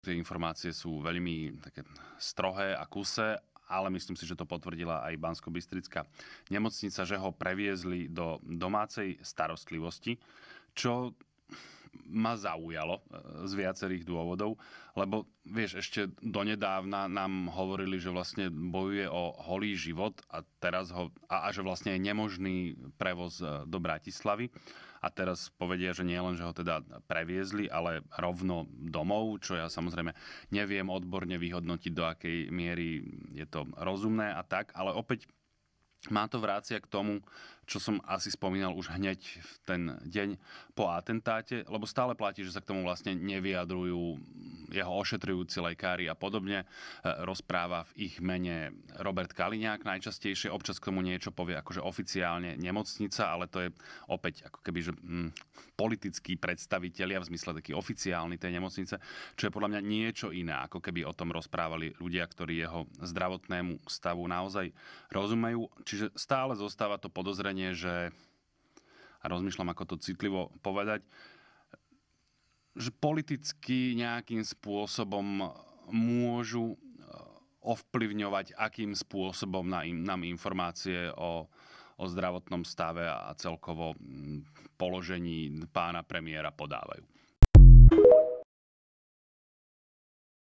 Tie informácie sú veľmi také strohé a kusé, ale myslím si, že to potvrdila aj Banskobystrická nemocnica, že ho previezli do domácej starostlivosti, čo ma zaujalo z viacerých dôvodov, lebo vieš, ešte donedávna nám hovorili, že vlastne bojuje o holý život a teraz a že vlastne je nemožný prevoz do Bratislavy a teraz povedia, že nie len, že ho teda previezli, ale rovno domov, čo ja samozrejme neviem odborne vyhodnotiť, do akej miery je to rozumné a tak, ale opäť má to vrácia k tomu, čo som asi spomínal už hneď v ten deň po atentáte, lebo stále platí, že sa k tomu vlastne nevyjadrujú jeho ošetrujúci lekári a podobne. Rozpráva v ich mene Robert Kaliňák najčastejšie, občas k tomu niečo povie akože oficiálne nemocnica, ale to je opäť ako keby, že politickí predstavitelia v zmysle taký oficiálny tej nemocnice, čo je podľa mňa niečo iné, ako keby o tom rozprávali ľudia, ktorí jeho zdravotnému stavu naozaj rozumejú. Čiže stále zostáva to podozrenie, že, a rozmýšľam, ako to citlivo povedať, že politicky nejakým spôsobom môžu ovplyvňovať, akým spôsobom nám informácie o zdravotnom stave a celkovo položení pána premiéra podávajú.